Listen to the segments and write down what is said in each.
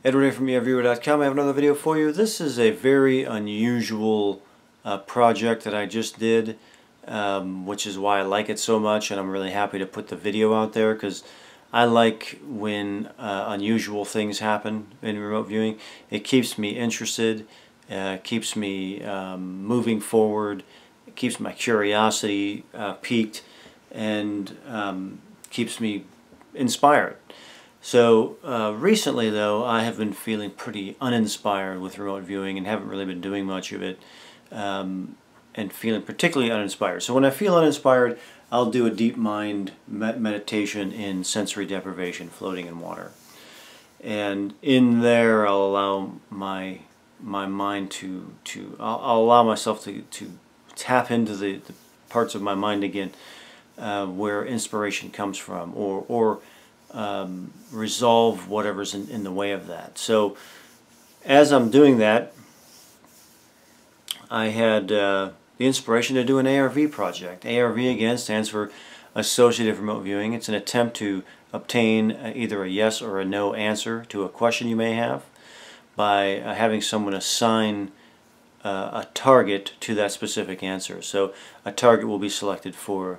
Edward from ERViewer.com. I have another video for you. This is a very unusual project that I just did, which is why I like it so much, and I'm really happy to put the video out there because I like when unusual things happen in remote viewing. It keeps me interested, keeps me moving forward, it keeps my curiosity piqued, and keeps me inspired. So recently though, I have been feeling pretty uninspired with remote viewing and haven't really been doing much of it, and feeling particularly uninspired. So when I feel uninspired, I'll do a deep mind meditation in sensory deprivation, floating in water. And in there I'll allow my mind I'll allow myself to tap into the parts of my mind again where inspiration comes from, or resolve whatever's in the way of that. So as I'm doing that, I had the inspiration to do an ARV project. ARV again stands for Associative Remote Viewing. It's an attempt to obtain either a yes or a no answer to a question you may have by having someone assign a target to that specific answer. So a target will be selected for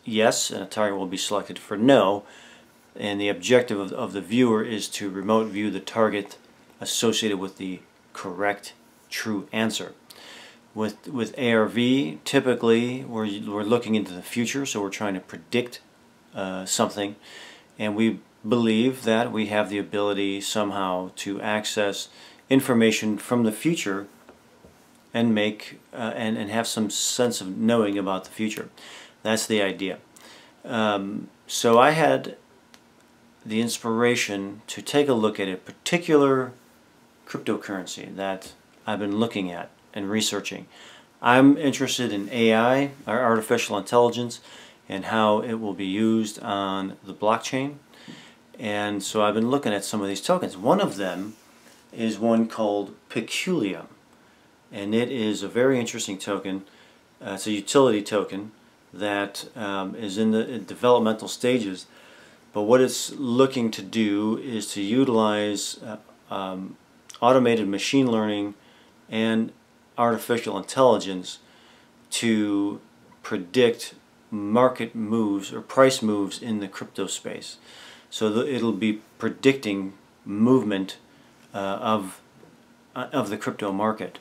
yes and a target will be selected for no, and the objective of the viewer is to remote view the target associated with the correct true answer. With ARV, typically we're looking into the future, so we're trying to predict something, and we believe that we have the ability somehow to access information from the future and make and have some sense of knowing about the future. That's the idea. So I had the inspiration to take a look at a particular cryptocurrency that I've been looking at and researching. I'm interested in AI, or artificial intelligence, and how it will be used on the blockchain. And so I've been looking at some of these tokens. One of them is one called Peculium, and it is a very interesting token. It's a utility token that is in the developmental stages, but what it's looking to do is to utilize automated machine learning and artificial intelligence to predict market moves or price moves in the crypto space. So it'll be predicting movement of the crypto market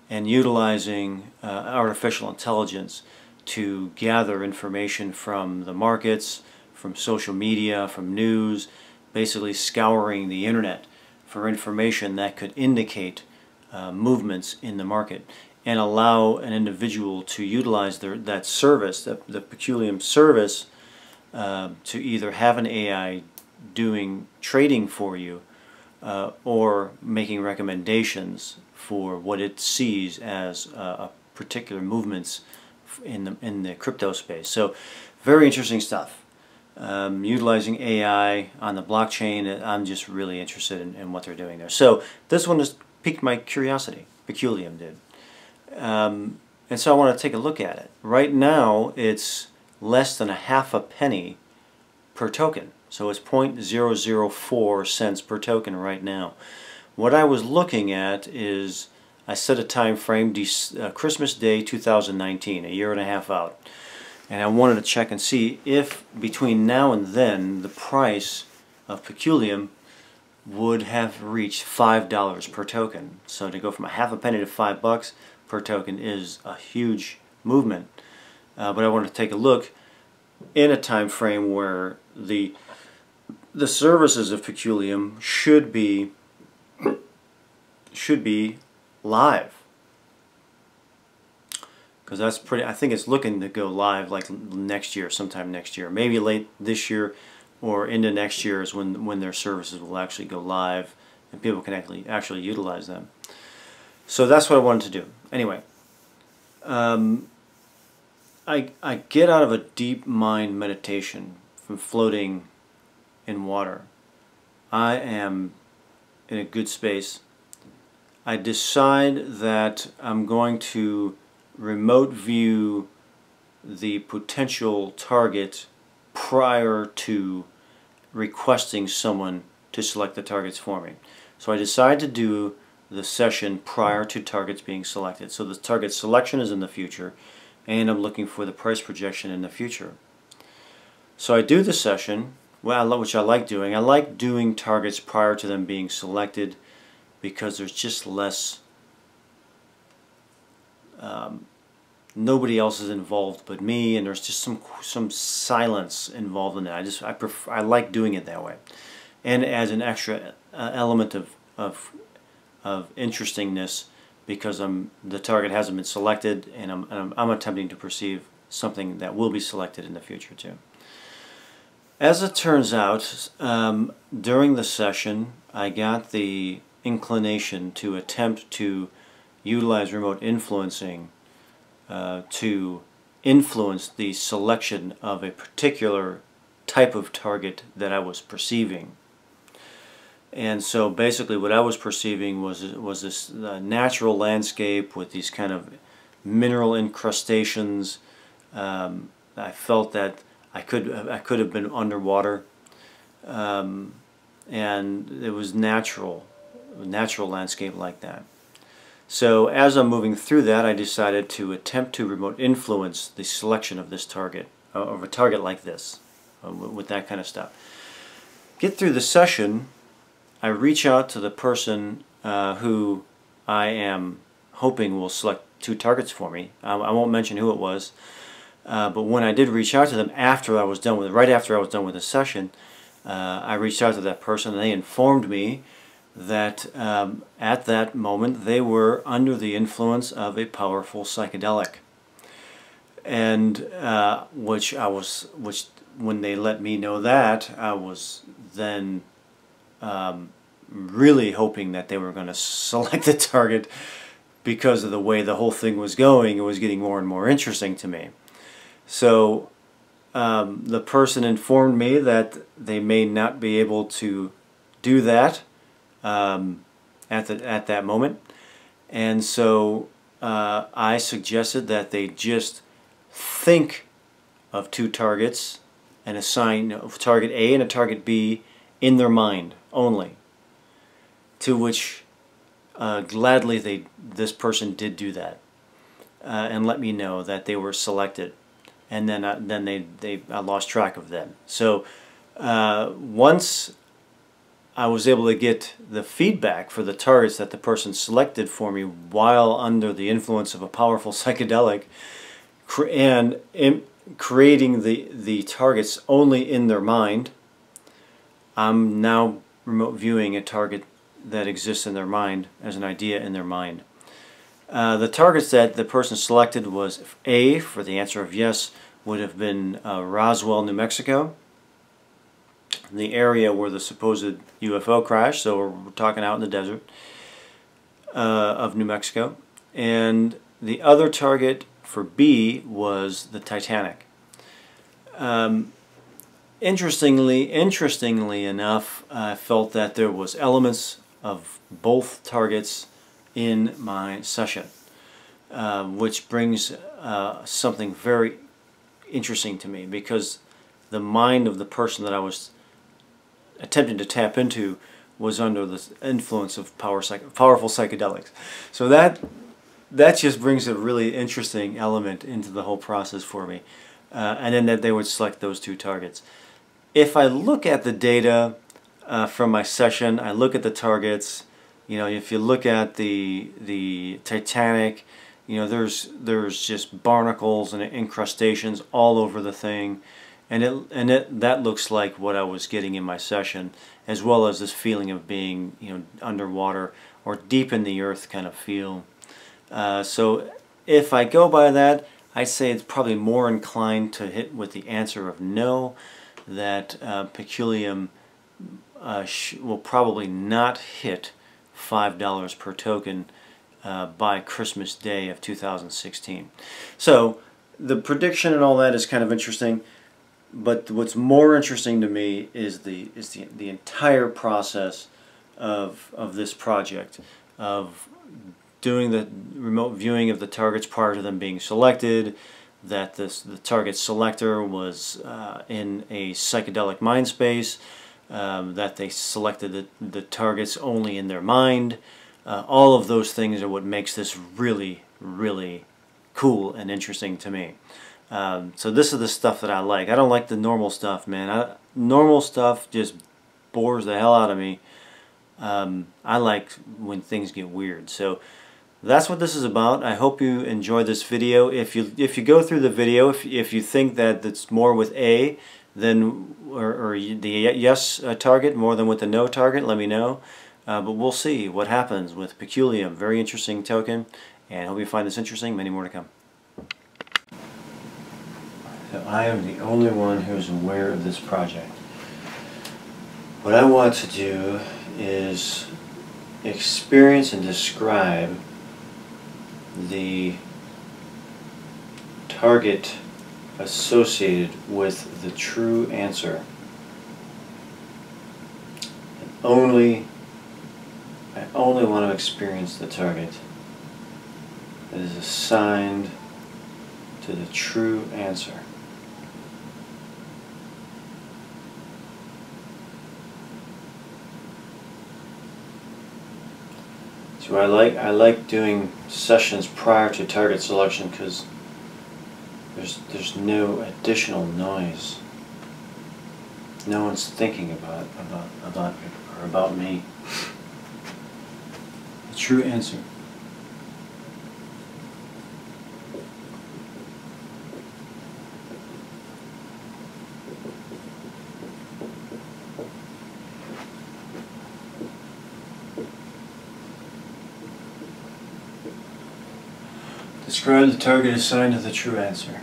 and utilizing artificial intelligence to gather information from the markets, from social media, from news, basically scouring the internet for information that could indicate movements in the market and allow an individual to utilize that service, the Peculium service, to either have an AI doing trading for you or making recommendations for what it sees as particular movements in the crypto space. So very interesting stuff. Utilizing AI on the blockchain, I'm just really interested in what they're doing there. So this one has piqued my curiosity. Peculium did. And so I want to take a look at it. Right now it's less than a half a penny per token. So it's 0.004 cents per token right now. What I was looking at is, I set a time frame, Christmas Day 2019, a year and a half out. And I wanted to check and see if between now and then the price of Peculium would have reached $5 per token. So to go from a half a penny to $5 per token is a huge movement. But I wanted to take a look in a time frame where the services of Peculium should be live. Because that's pretty, I think it's looking to go live like next year, sometime next year. Maybe late this year or into next year is when their services will actually go live and people can actually utilize them. So that's what I wanted to do. Anyway, I get out of a deep mind meditation from floating in water. I am in a good space. I decide that I'm going to remote view the potential target prior to requesting someone to select the targets for me. So I decide to do the session prior to targets being selected. So the target selection is in the future, and I'm looking for the price projection in the future. So I do the session, which I like doing. I like doing targets prior to them being selected because there's just less, nobody else is involved but me, and there's just some silence involved in it. I like doing it that way, and as an extra element of interestingness, because the target hasn't been selected, and I'm attempting to perceive something that will be selected in the future too. As it turns out, during the session, I got the inclination to attempt to utilize remote influencing to influence the selection of a particular type of target that I was perceiving. And so basically what I was perceiving was this natural landscape with these kind of mineral incrustations. I felt that I could have been underwater, and it was natural landscape like that. So as I'm moving through that, I decided to attempt to remote influence the selection of this target, of a target like this, with that kind of stuff. Get through the session, I reach out to the person who I am hoping will select 2 targets for me. I won't mention who it was, but when I did reach out to them after I was done with it, right after I was done with the session, I reached out to that person, and they informed me that at that moment they were under the influence of a powerful psychedelic, and which when they let me know that, I was then really hoping that they were going to select the target, because of the way the whole thing was going. It was getting more and more interesting to me. So the person informed me that they may not be able to do that at that moment, and so I suggested that they just think of 2 targets and assign a target A and a target B in their mind only, to which gladly this person did do that, and let me know that they were selected, and then I lost track of them. So once I was able to get the feedback for the targets that the person selected for me while under the influence of a powerful psychedelic, and creating the targets only in their mind, I'm now remote viewing a target that exists in their mind as an idea in their mind. The targets that the person selected was A, for the answer of yes, would have been Roswell, New Mexico, the area where the supposed UFO crashed, so we're talking out in the desert of New Mexico. And the other target for B was the Titanic. Interestingly enough, I felt that there was elements of both targets in my session, which brings something very interesting to me, because the mind of the person that I was attempting to tap into was under the influence of powerful psychedelics. So that just brings a really interesting element into the whole process for me. And then that they would select those 2 targets. If I look at the data from my session, I look at the targets. You know, if you look at the Titanic, you know, there's just barnacles and incrustations all over the thing, and that looks like what I was getting in my session, as well as this feeling of being, you know, underwater or deep in the earth kind of feel. So if I go by that, I say it's probably more inclined to hit with the answer of no, that Peculium will probably not hit $5 per token by Christmas Day of 2016. So the prediction and all that is kind of interesting, but what's more interesting to me is the entire process of this project, of doing the remote viewing of the targets prior to them being selected, that the target selector was in a psychedelic mind space, that they selected the targets only in their mind. All of those things are what makes this really, really cool and interesting to me. So this is the stuff that I like. I don't like the normal stuff, man. Normal stuff just bores the hell out of me. I like when things get weird. So that's what this is about. I hope you enjoy this video. If you go through the video, if you think that it's more with A than or the yes target more than with the no target, let me know. But we'll see what happens with Peculium. Very interesting token, and hope you find this interesting. Many more to come. So I am the only one who's aware of this project. What I want to do is experience and describe the target associated with the true answer. And I only want to experience the target that is assigned to the true answer. So I like doing sessions prior to target selection because there's no additional noise. No one's thinking about me. The true answer. Describe the target assigned to the true answer.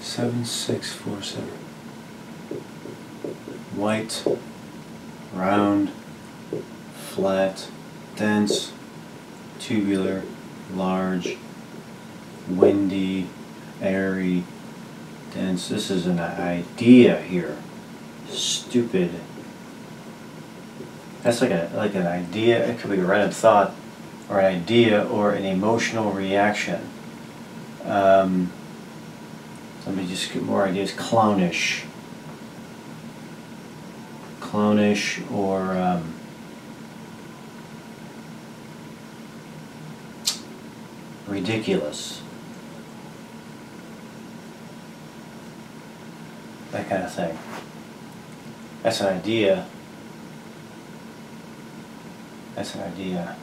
7647. White, round, flat, dense, tubular, large, windy, airy, dense. This is an idea here. Stupid. That's like an idea. It could be a random thought, or an idea, or an emotional reaction. Let me just get more ideas. Clownish. Clownish, or ridiculous. That kind of thing. That's an idea. That's an idea.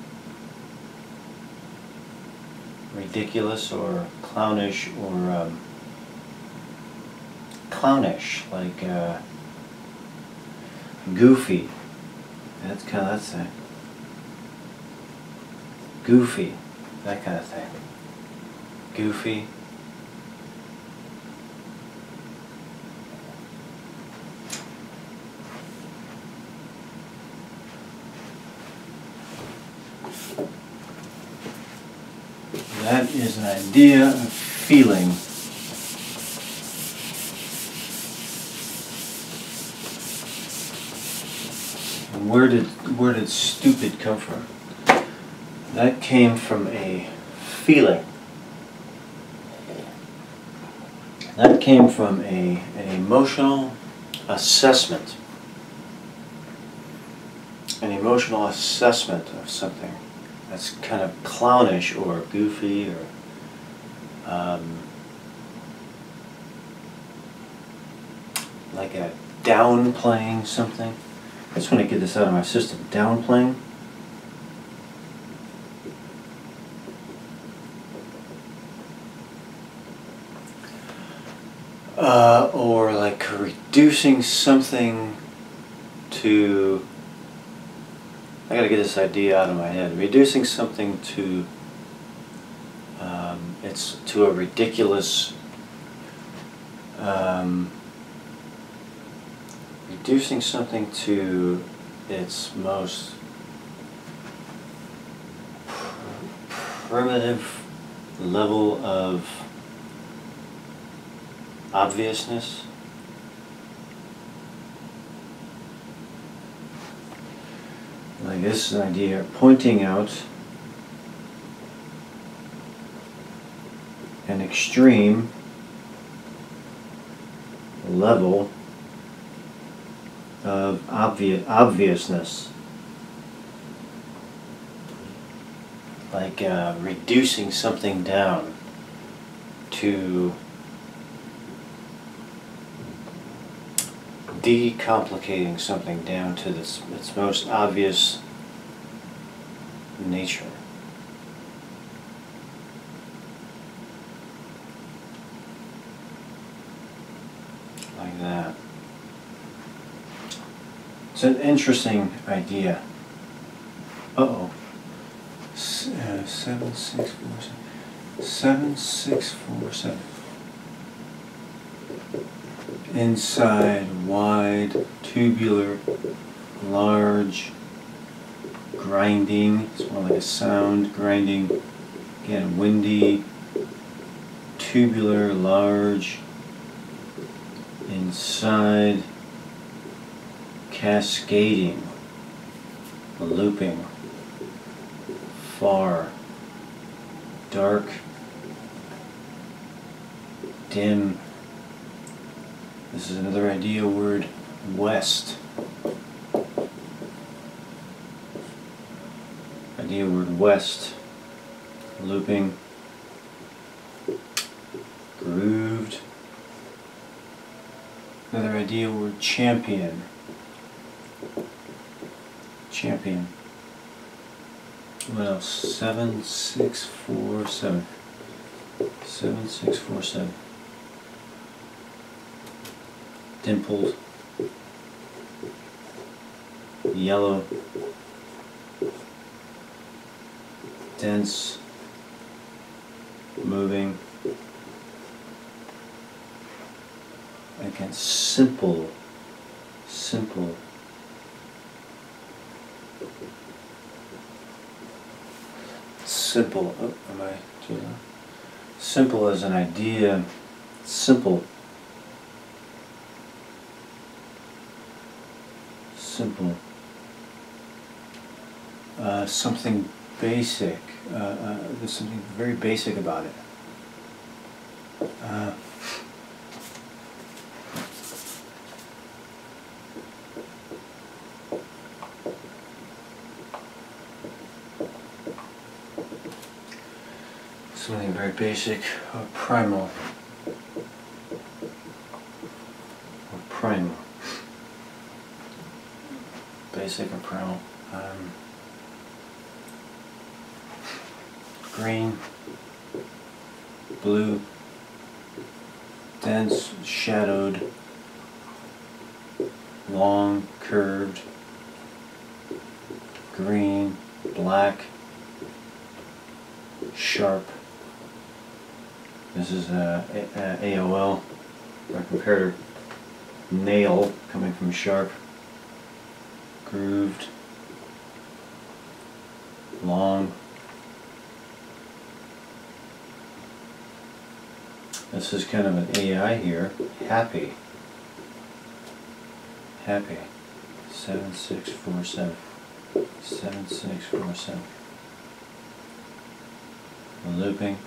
Ridiculous or clownish, or clownish, like goofy. That's it. Goofy, that kind of thing. Goofy. That is an idea, a feeling. And where did stupid come from? That came from a feeling. That came from an emotional assessment. An emotional assessment of something. That's kind of clownish or goofy, or like a downplaying something. I just want to get this out of my system. Downplaying. Or like reducing something to, I gotta get this idea out of my head. Reducing something to, it's to a ridiculous, reducing something to its most primitive level of obviousness. Like this is an idea, pointing out an extreme level of obviousness, like reducing something down to decomplicating something down to its most obvious nature. Like that. It's an interesting idea. Uh-oh. 7647. 7647. Inside, wide, tubular, large, grinding. It's more like a sound, grinding. Again, windy, tubular, large. Inside, cascading, looping, far, dark, dim. This is another idea word, west. Idea word west, looping, grooved. Another idea word, champion. Champion. What else? 7647. 7647. Dimpled. Yellow. Dense. Moving. Again, simple. Simple. Simple. Oh, am I too loud? Simple as an idea. Simple. Simple. Something basic. There's something very basic about it. Something very basic, or primal. Or primal. Basic or primal. Green, blue, dense, shadowed, long, curved, green, black, sharp. This is AOL, our comparator nail, coming from sharp, grooved, long. This is kind of an AI here. Happy. Happy. 7647. 7647. Looping.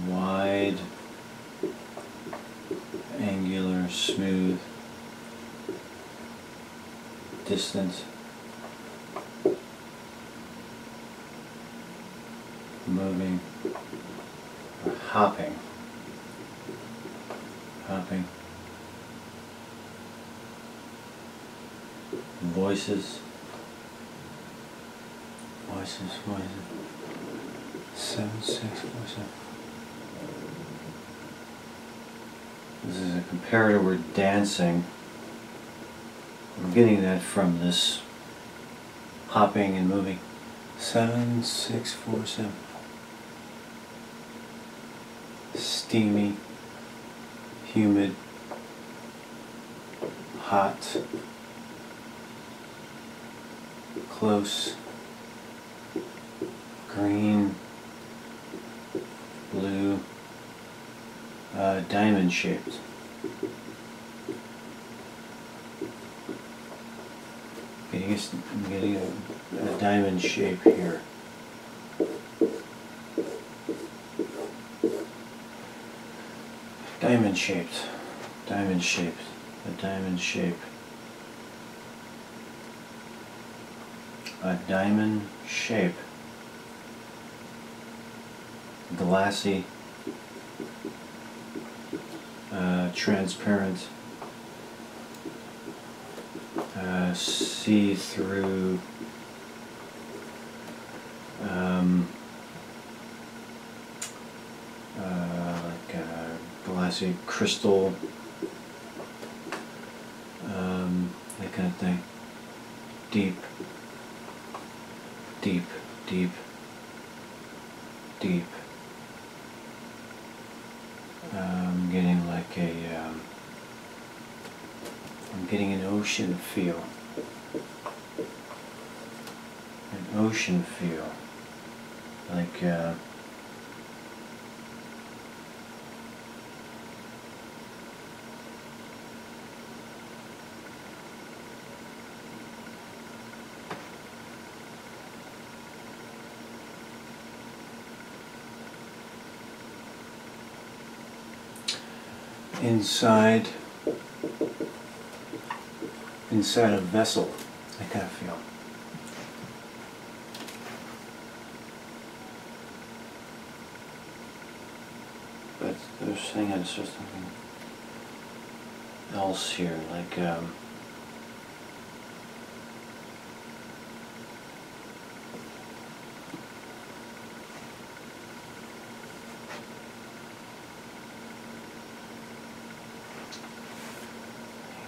Wide. Angular. Smooth. Distant. Moving. Hopping. Hopping. Voices. Voices. 7647. This is a comparator word, dancing. I'm getting that from this hopping and moving. 7647. Steamy, humid, hot, close, green, blue, diamond shaped. I'm getting a diamond shape here. Diamond shaped. Diamond shape. A diamond shape. A diamond shape. Glassy. Transparent. See-through. Like glassy crystal, that kind of thing. Deep, deep, deep, deep. I'm getting like I'm getting an ocean feel. An ocean feel. Like inside a vessel, I kind of feel. But there's saying I just saw something else here, like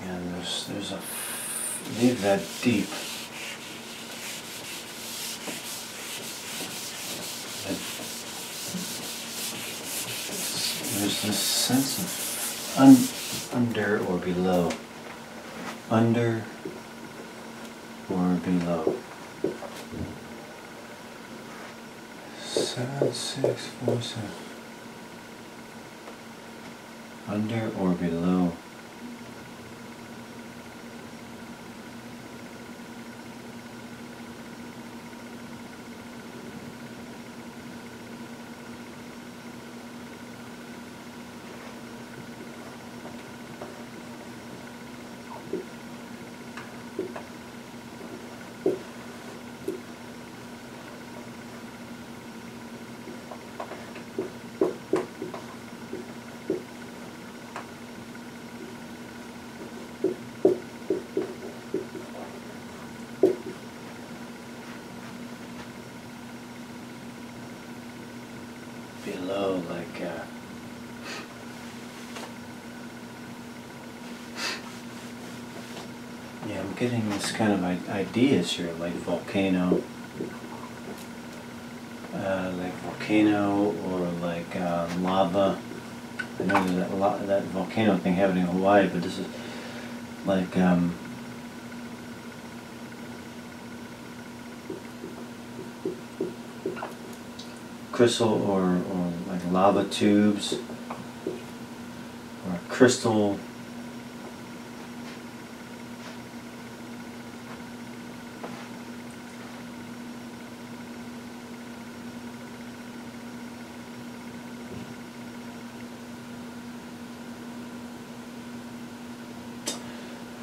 and there's a leave that deep. There's this sense of under or below. Under or below. 7, 6, 4, 7. Under or below. Below, like yeah, I'm getting this kind of ideas here, like volcano, or like lava. I know there's that volcano thing happening in Hawaii, but this is like crystal or like lava tubes or crystal.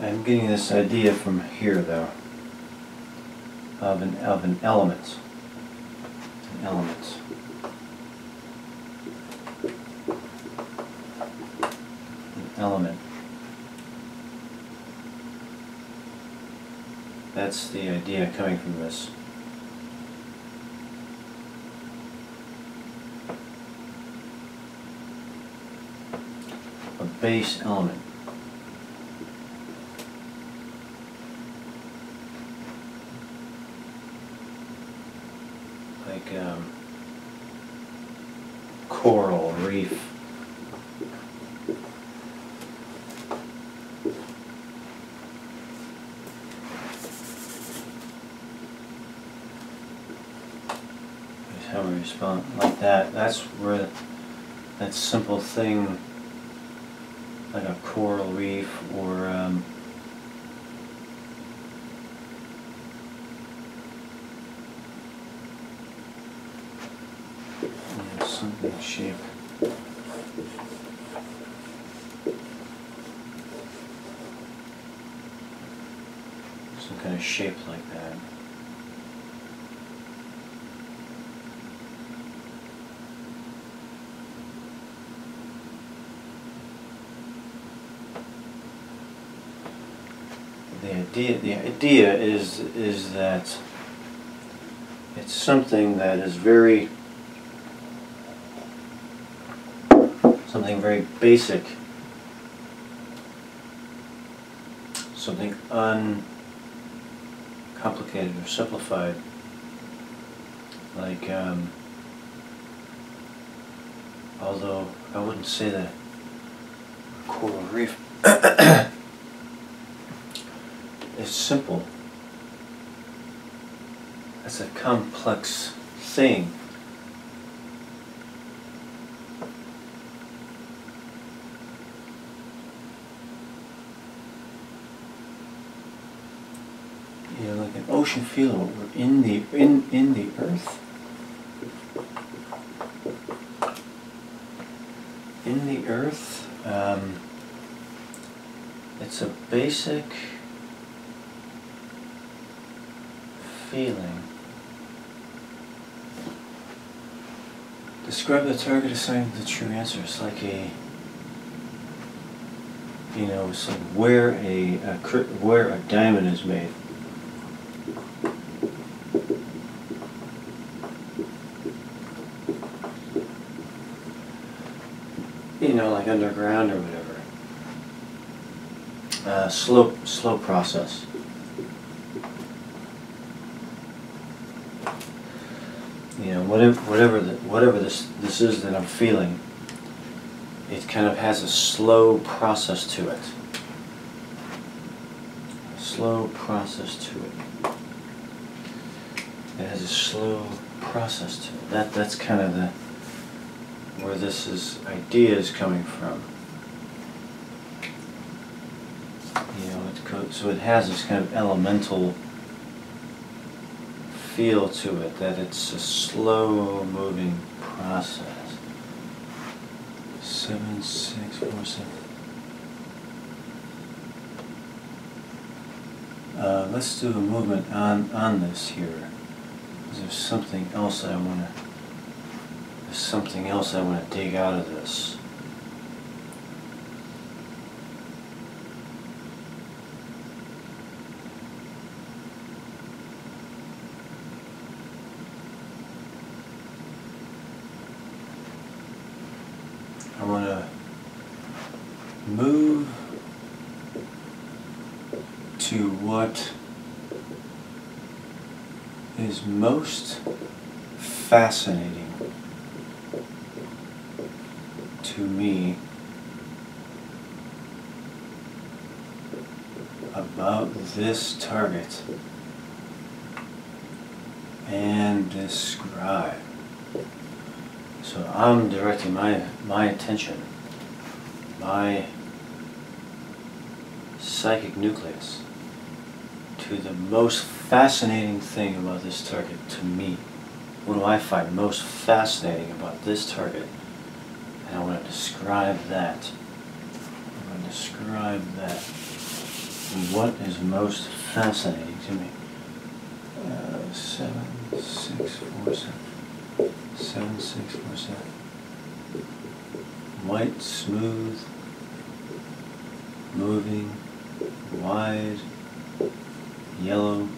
I'm getting this idea from here though of an element. An element. Element. That's the idea coming from this. A base element. Like coral reef. How we respond like that. That's where that simple thing, like a coral reef or something shape. of shaped like that. The idea is that it's something that is very basic, something uncomplicated or simplified, like although I wouldn't say that coral reef is simple. It's a complex thing. You know, like an ocean feel. We're in the earth. In the earth. It's a basic feeling. Describe the target, assigning the true answer. It's like a, you know, it's like where a diamond is made. You know, like underground or whatever. Slow process. You know, whatever this is that I'm feeling, it kind of has a slow process to it. A slow process to it. It has a slow process to it. That's kind of where this idea is coming from. You know, so it has this kind of elemental feel to it, that it's a slow moving process. 7, 6, 4, 7. Let's do a movement on this here. There's something else I want to dig out of this. I want to move to what is most fascinating to me about this target and describe. So I'm directing my attention, my psychic nucleus, to the most fascinating thing about this target to me. What do I find most fascinating about this target? And I want to describe that. I'm going to describe that. What is most fascinating to me? 7, 6, 4, 7. 7, 6, 4, 7. White, smooth, moving, wide, yellow,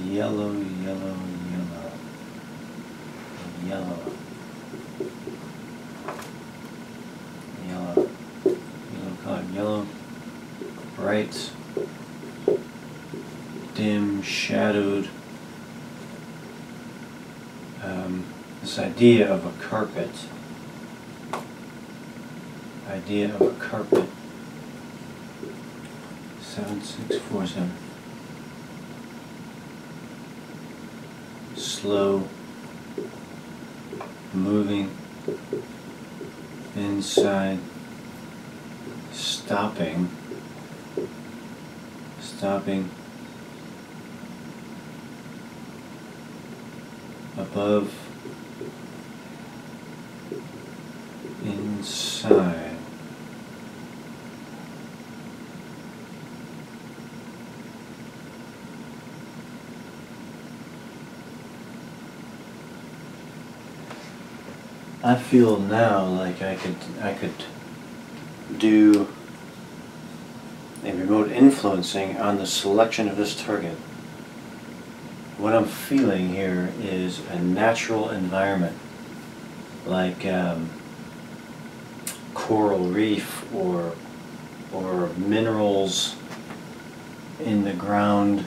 yellow, yellow, yellow, yellow, yellow, yellow color, yellow, bright, dim, shadowed. This idea of a carpet. Idea of a carpet. 7, 6, 4, 7. Slow, moving, inside, stopping, above, inside, I feel now like I could do a remote influencing on the selection of this target. What I'm feeling here is a natural environment, like coral reef or minerals in the ground,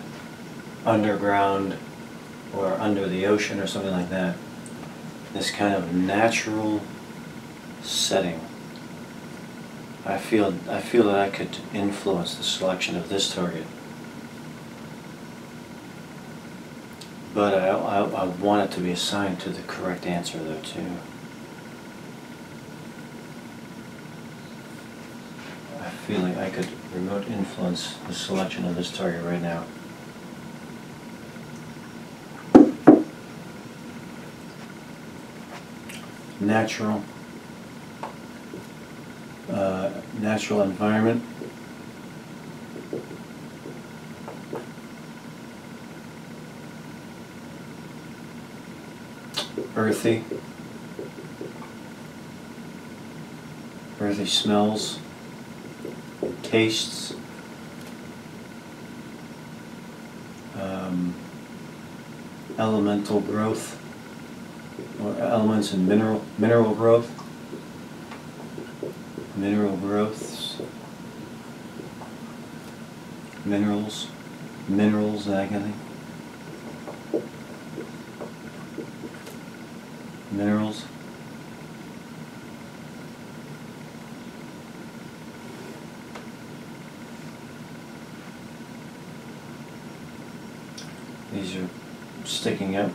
underground, or under the ocean or something like that. This kind of natural setting. I feel that I could influence the selection of this target. But I want it to be assigned to the correct answer though too. I feel like I could remote influence the selection of this target right now. Natural environment. Earthy smells, tastes, elemental growth, or elements in mineral growths, minerals, that kind of thing. Minerals. These are sticking up.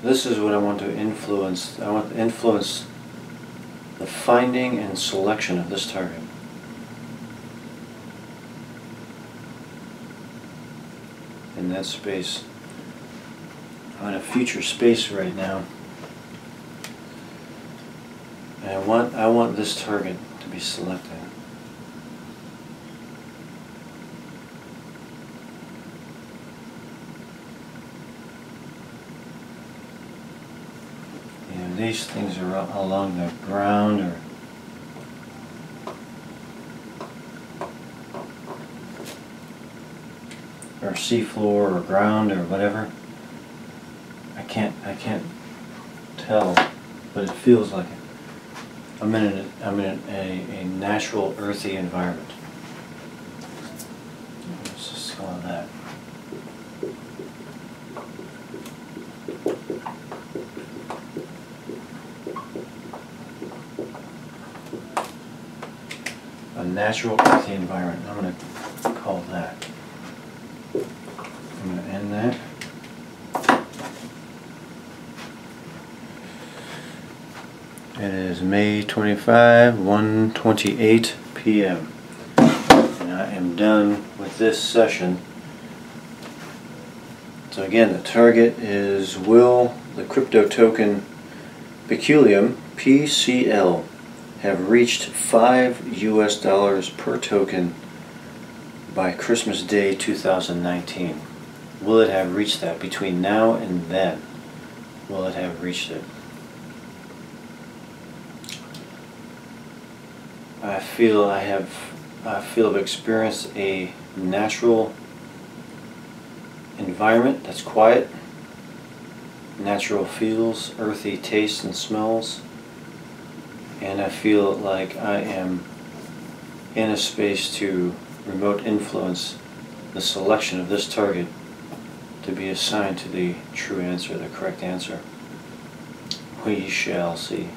This is what I want to influence. I want to influence the finding and selection of this target. In that space. I'm in a future space right now. And I want this target to be selected. These things are along the ground or seafloor or ground or whatever. I can't tell, but it feels like it. I'm in a natural earthy environment. Let's just call it that. A natural earthy environment. I'm going to call that. I'm going to end that. It is May 25, 1:28 p.m. and I am done with this session. So again, the target is, will the crypto token Peculium, PCL, have reached $5 per token by Christmas Day 2019? Will it have reached that? Between now and then, will it have reached it? I feel I've experienced a natural environment that's quiet, natural feels, earthy tastes and smells, and I feel like I am in a space to remote influence the selection of this target to be assigned to the true answer, the correct answer. We shall see.